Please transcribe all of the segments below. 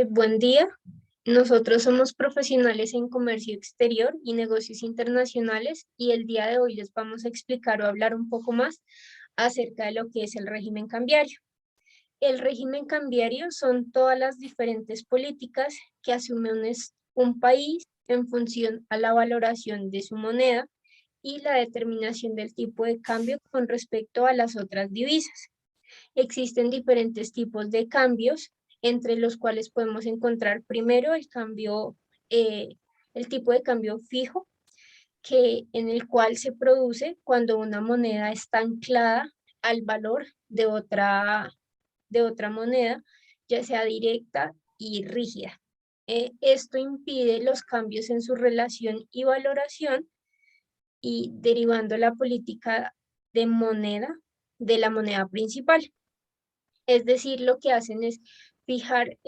Buen día. Nosotros somos profesionales en comercio exterior y negocios internacionales y el día de hoy les vamos a explicar o hablar un poco más acerca de lo que es el régimen cambiario. El régimen cambiario son todas las diferentes políticas que asume un país en función a la valoración de su moneda y la determinación del tipo de cambio con respecto a las otras divisas. Existen diferentes tipos de cambios, entre los cuales podemos encontrar primero eh, el tipo de cambio fijo, en el cual se produce cuando una moneda está anclada al valor de otra moneda, ya sea directa y rígida. Esto impide los cambios en su relación y valoración y derivando la política de moneda de la moneda principal. Es decir, lo que hacen es fijar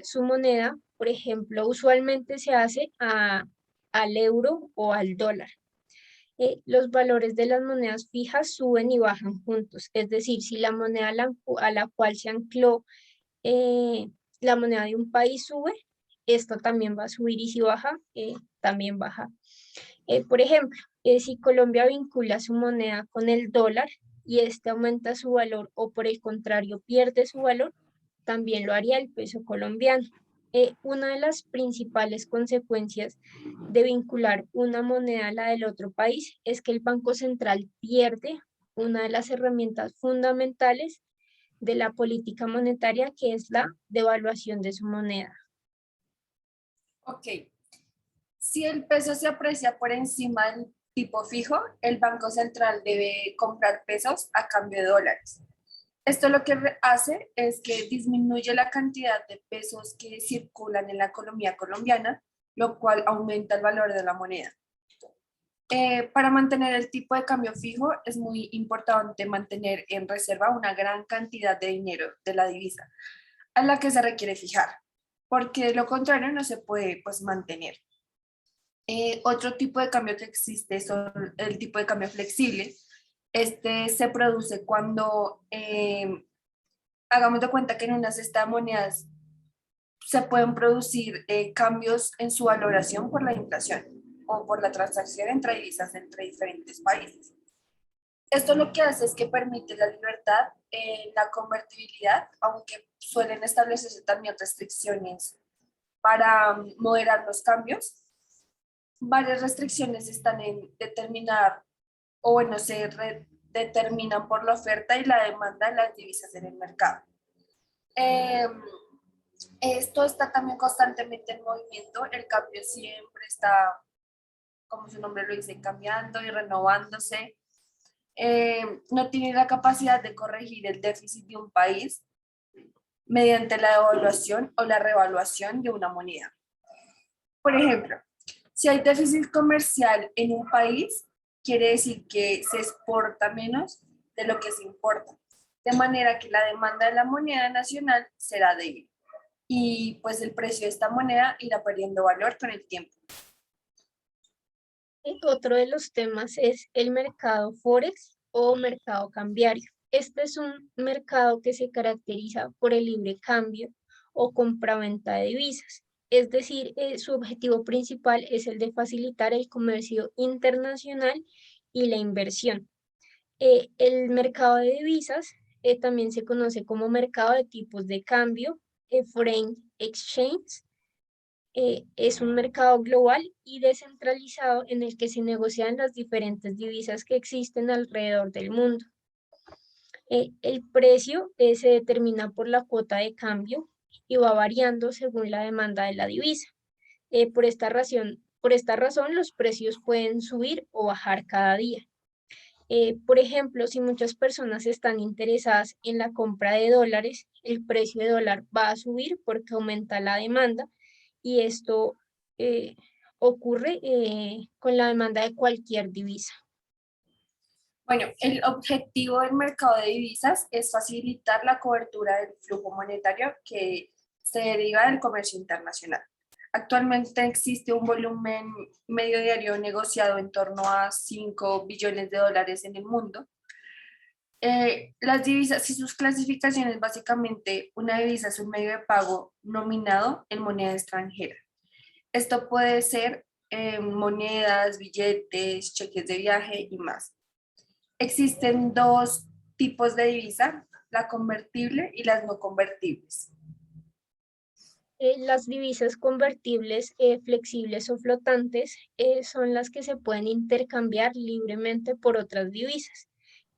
su moneda, por ejemplo, usualmente se hace al euro o al dólar. Los valores de las monedas fijas suben y bajan juntos. Es decir, si la moneda a la cual se ancló eh, la moneda de un país sube, esto también va a subir y si baja, también baja. Por ejemplo, si Colombia vincula su moneda con el dólar y este aumenta su valor o por el contrario pierde su valor, también lo haría el peso colombiano. Una de las principales consecuencias de vincular una moneda a la del otro país es que el Banco Central pierde una de las herramientas fundamentales de la política monetaria, que es la devaluación de su moneda. Ok, si el peso se aprecia por encima del tipo fijo, el Banco Central debe comprar pesos a cambio de dólares. Esto lo que hace es que disminuye la cantidad de pesos que circulan en la economía colombiana, lo cual aumenta el valor de la moneda. Para mantener el tipo de cambio fijo es muy importante mantener en reserva una gran cantidad de dinero de la divisa a la que se requiere fijar, porque de lo contrario no se puede pues, mantener. Otro tipo de cambio que existe son el tipo de cambio flexible. Este se produce cuando hagamos de cuenta que en una cesta de monedas se pueden producir cambios en su valoración por la inflación o por la transacción entre divisas entre diferentes países. Esto lo que hace es que permite la libertad en la convertibilidad, aunque suelen establecerse también restricciones para moderar los cambios. Varias restricciones están en determinar, o bueno, determinan por la oferta y la demanda de las divisas en el mercado. Eh, Esto está también constantemente en movimiento, el cambio siempre está, como su nombre lo dice, cambiando y renovándose. No tiene la capacidad de corregir el déficit de un país mediante la devaluación o la revaluación de una moneda. Por ejemplo, si hay déficit comercial en un país, quiere decir que se exporta menos de lo que se importa, de manera que la demanda de la moneda nacional será débil y pues el precio de esta moneda irá perdiendo valor con el tiempo. Otro de los temas es el mercado Forex o mercado cambiario. Este es un mercado que se caracteriza por el libre cambio o compraventa de divisas. Es decir, su objetivo principal es el de facilitar el comercio internacional y la inversión. El mercado de divisas también se conoce como mercado de tipos de cambio, foreign exchange. Es un mercado global y descentralizado en el que se negocian las diferentes divisas que existen alrededor del mundo. El precio se determina por la cuota de cambio y va variando según la demanda de la divisa. Por esta razón, los precios pueden subir o bajar cada día. Por ejemplo, si muchas personas están interesadas en la compra de dólares, el precio de dólar va a subir porque aumenta la demanda y esto eh, ocurre con la demanda de cualquier divisa. Bueno, el objetivo del mercado de divisas es facilitar la cobertura del flujo monetario que se deriva del comercio internacional. Actualmente existe un volumen medio diario negociado en torno a 5 billones de dólares en el mundo. Las divisas y sus clasificaciones, básicamente, una divisa es un medio de pago nominado en moneda extranjera. Esto puede ser monedas, billetes, cheques de viaje y más. Existen dos tipos de divisa, la convertible y las no convertibles. Las divisas convertibles, flexibles o flotantes, son las que se pueden intercambiar libremente por otras divisas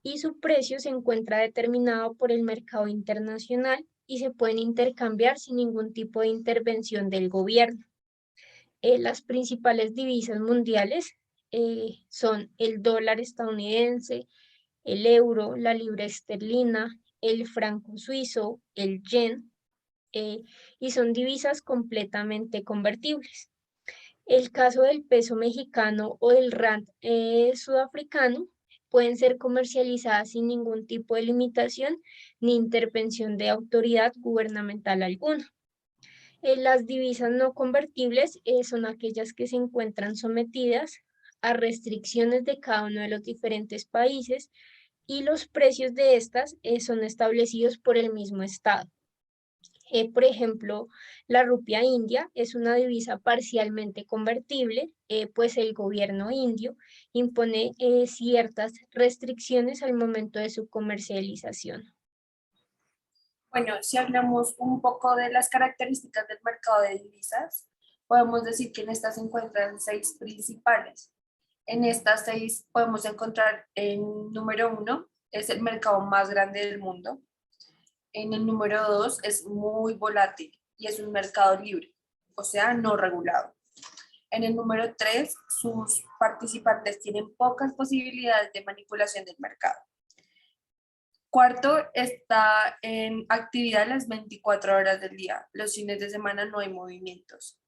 y su precio se encuentra determinado por el mercado internacional y se pueden intercambiar sin ningún tipo de intervención del gobierno. Las principales divisas mundiales son el dólar estadounidense, el euro, la libra esterlina, el franco suizo, el yen, y son divisas completamente convertibles. El caso del peso mexicano o del rand sudafricano pueden ser comercializadas sin ningún tipo de limitación ni intervención de autoridad gubernamental alguna. Las divisas no convertibles son aquellas que se encuentran sometidas a restricciones de cada uno de los diferentes países y los precios de estas son establecidos por el mismo Estado. Por ejemplo, la rupia india es una divisa parcialmente convertible, pues el gobierno indio impone ciertas restricciones al momento de su comercialización. Bueno, si hablamos un poco de las características del mercado de divisas, podemos decir que en estas se encuentran 6 principales. En estas 6 podemos encontrar en número 1, es el mercado más grande del mundo. En el número 2 es muy volátil y es un mercado libre, o sea, no regulado. En el número 3, sus participantes tienen pocas posibilidades de manipulación del mercado. Cuarto, está en actividad las 24 horas del día. Los fines de semana no hay movimientos.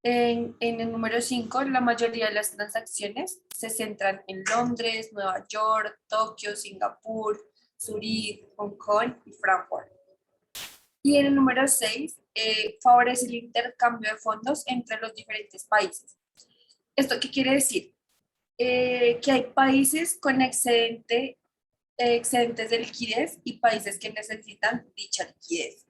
En el número 5, la mayoría de las transacciones se centran en Londres, Nueva York, Tokio, Singapur, Zurich, Hong Kong y Frankfurt. Y en el número 6, favorece el intercambio de fondos entre los diferentes países. ¿Esto qué quiere decir? Que hay países con excedentes de liquidez y países que necesitan dicha liquidez.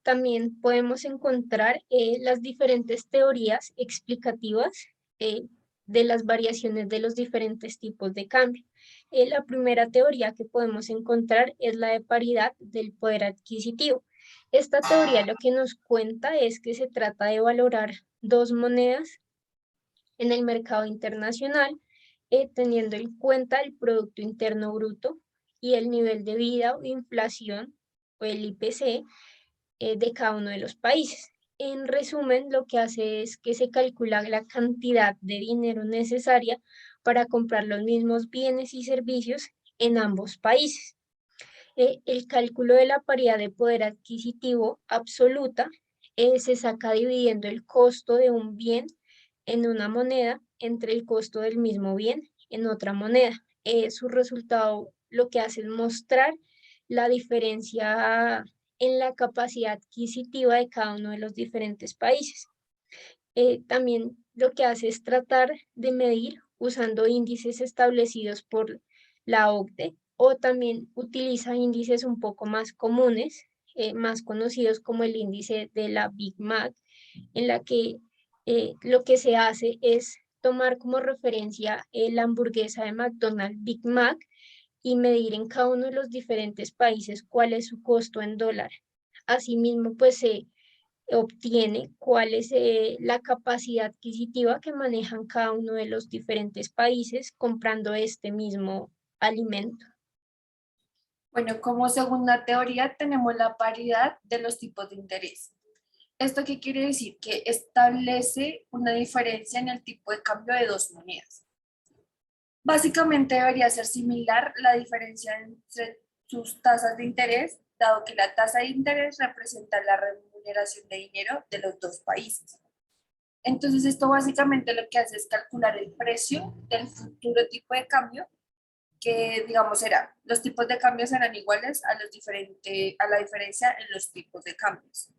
También podemos encontrar las diferentes teorías explicativas eh, de las variaciones de los diferentes tipos de cambio. La primera teoría que podemos encontrar es la de paridad del poder adquisitivo. Esta teoría lo que nos cuenta es que se trata de valorar dos monedas en el mercado internacional, teniendo en cuenta el Producto Interno Bruto y el nivel de vida o inflación o el IPC de cada uno de los países. En resumen, lo que hace es que se calcula la cantidad de dinero necesaria para comprar los mismos bienes y servicios en ambos países. El cálculo de la paridad de poder adquisitivo absoluta se saca dividiendo el costo de un bien en una moneda entre el costo del mismo bien en otra moneda. Su resultado lo que hace es mostrar la diferencia en la capacidad adquisitiva de cada uno de los diferentes países. También lo que hace es tratar de medir usando índices establecidos por la OCDE o también utiliza índices un poco más comunes, más conocidos como el índice de la Big Mac, en la que lo que se hace es tomar como referencia la hamburguesa de McDonald's Big Mac y medir en cada uno de los diferentes países cuál es su costo en dólar. Asimismo, pues se obtiene cuál es la capacidad adquisitiva que manejan cada uno de los diferentes países comprando este mismo alimento. Bueno, como segunda teoría tenemos la paridad de los tipos de interés. ¿Esto qué quiere decir? Que establece una diferencia en el tipo de cambio de dos monedas. Básicamente debería ser similar la diferencia entre sus tasas de interés, dado que la tasa de interés representa la remuneración de dinero de los dos países. Entonces, esto básicamente lo que hace es calcular el precio del futuro tipo de cambio, que digamos los tipos de cambio serán iguales a la diferencia en los tipos de cambios.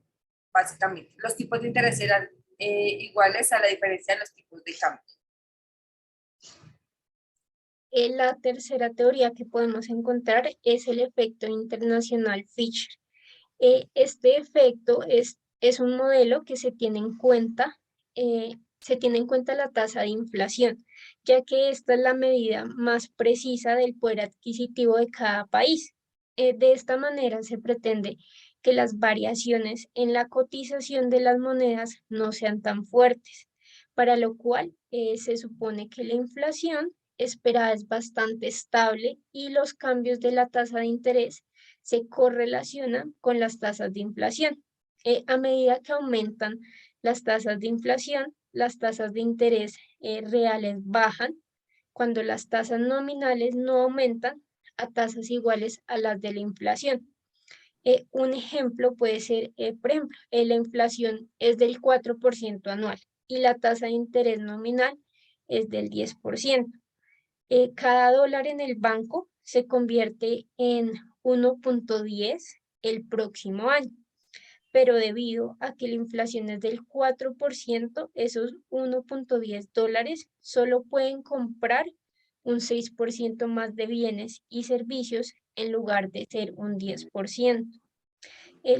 Básicamente, los tipos de interés serán iguales a la diferencia de los tipos de cambio. La tercera teoría que podemos encontrar es el efecto internacional Fisher. Este efecto es un modelo que se tiene en cuenta la tasa de inflación, ya que esta es la medida más precisa del poder adquisitivo de cada país. De esta manera se pretende que las variaciones en la cotización de las monedas no sean tan fuertes, para lo cual se supone que la inflación esperada es bastante estable y los cambios de la tasa de interés se correlacionan con las tasas de inflación. A medida que aumentan las tasas de inflación, las tasas de interés reales bajan, cuando las tasas nominales no aumentan a tasas iguales a las de la inflación. Un ejemplo puede ser, por ejemplo, la inflación es del 4% anual y la tasa de interés nominal es del 10%. Cada dólar en el banco se convierte en 1.10 el próximo año, pero debido a que la inflación es del 4%, esos 1.10 dólares solo pueden comprar un 6% más de bienes y servicios en lugar de ser un 10%.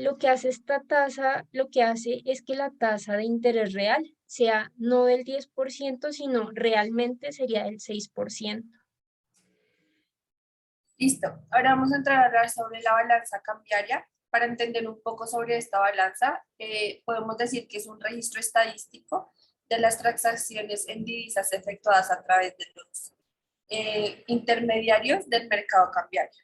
Lo que hace esta tasa, lo que hace es que la tasa de interés real sea no del 10%, sino realmente sería del 6%. Listo. Ahora vamos a entrar a hablar sobre la balanza cambiaria. Para entender un poco sobre esta balanza, podemos decir que es un registro estadístico de las transacciones en divisas efectuadas a través de los intermediarios del mercado cambiario.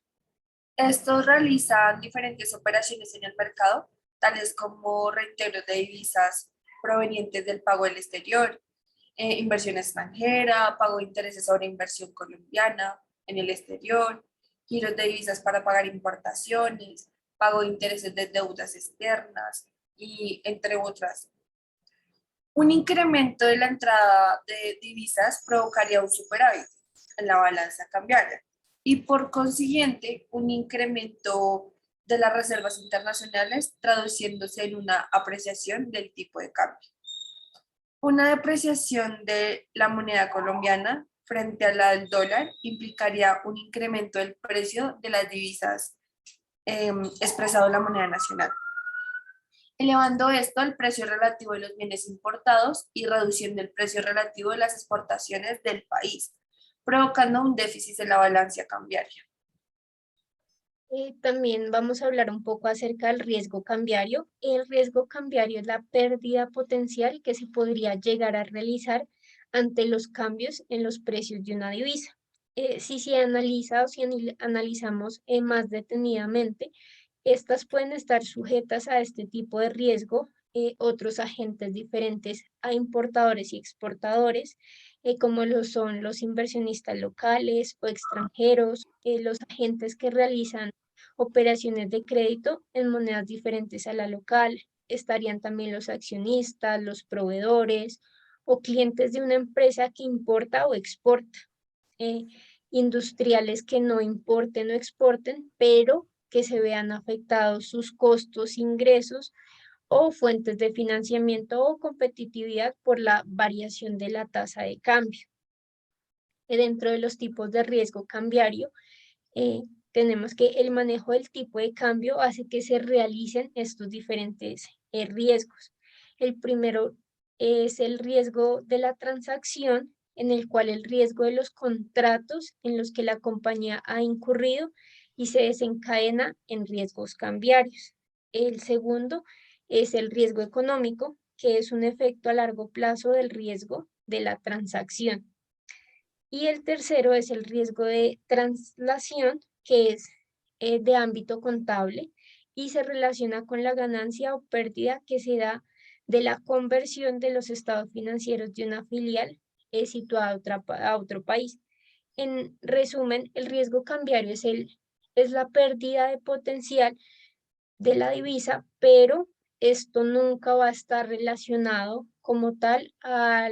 Estos realizan diferentes operaciones en el mercado, tales como reintegros de divisas provenientes del pago del exterior, inversión extranjera, pago de intereses sobre inversión colombiana en el exterior, giros de divisas para pagar importaciones, pago de intereses de deudas externas y entre otras. Un incremento de la entrada de divisas provocaría un superávit en la balanza cambiaria y por consiguiente un incremento de las reservas internacionales traduciéndose en una apreciación del tipo de cambio. Una depreciación de la moneda colombiana frente a la del dólar implicaría un incremento del precio de las divisas expresado en la moneda nacional, elevando esto al precio relativo de los bienes importados y reduciendo el precio relativo de las exportaciones del país, provocando un déficit en la balanza cambiaria. También vamos a hablar un poco acerca del riesgo cambiario. El riesgo cambiario es la pérdida potencial que se podría llegar a realizar ante los cambios en los precios de una divisa. Si se analiza o si analizamos más detenidamente, estas pueden estar sujetas a este tipo de riesgo, otros agentes diferentes a importadores y exportadores, como lo son los inversionistas locales o extranjeros, los agentes que realizan operaciones de crédito en monedas diferentes a la local. Estarían también los accionistas, los proveedores o clientes de una empresa que importa o exporta. Eh, Industriales que no importen o exporten, pero que se vean afectados sus costos, ingresos o fuentes de financiamiento o competitividad por la variación de la tasa de cambio. Dentro de los tipos de riesgo cambiario, eh, tenemos que el manejo del tipo de cambio hace que se realicen estos diferentes riesgos. El primero es el riesgo de la transacción, en el cual el riesgo de los contratos en los que la compañía ha incurrido y se desencadena en riesgos cambiarios. El segundo es el riesgo económico, que es un efecto a largo plazo del riesgo de la transacción. Y el tercero es el riesgo de traslación, que es de ámbito contable y se relaciona con la ganancia o pérdida que se da de la conversión de los estados financieros de una filial situada a otro país. En resumen, el riesgo cambiario es la pérdida de potencial de la divisa, pero esto nunca va a estar relacionado como tal a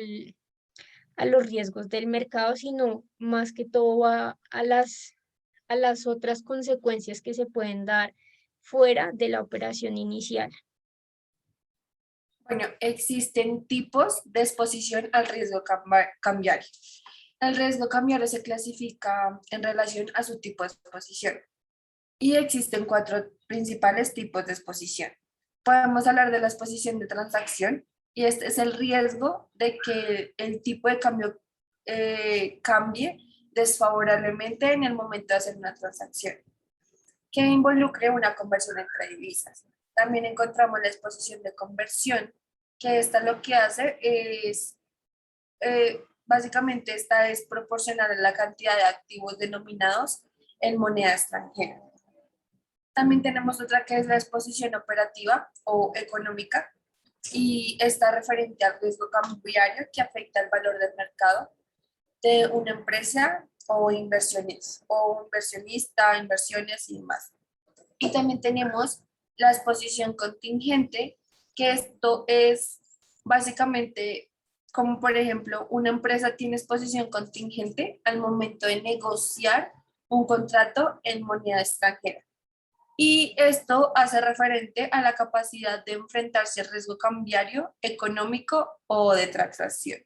los riesgos del mercado, sino más que todo a las otras consecuencias que se pueden dar fuera de la operación inicial. Bueno, existen tipos de exposición al riesgo cambiario. El riesgo cambiario se clasifica en relación a su tipo de exposición y existen cuatro principales tipos de exposición. Podemos hablar de la exposición de transacción y este es el riesgo de que el tipo de cambio cambie desfavorablemente en el momento de hacer una transacción, que involucre una conversión entre divisas. También encontramos la exposición de conversión, que esta lo que hace es, básicamente esta es proporcional a la cantidad de activos denominados en moneda extranjera. También tenemos otra que es la exposición operativa o económica, y está referente al riesgo cambiario que afecta el valor del mercado de una empresa o inversiones, o inversionista, inversiones y demás. Y también tenemos la exposición contingente, que esto es básicamente como por ejemplo una empresa tiene exposición contingente al momento de negociar un contrato en moneda extranjera. Y esto hace referente a la capacidad de enfrentarse al riesgo cambiario, económico o de transacción.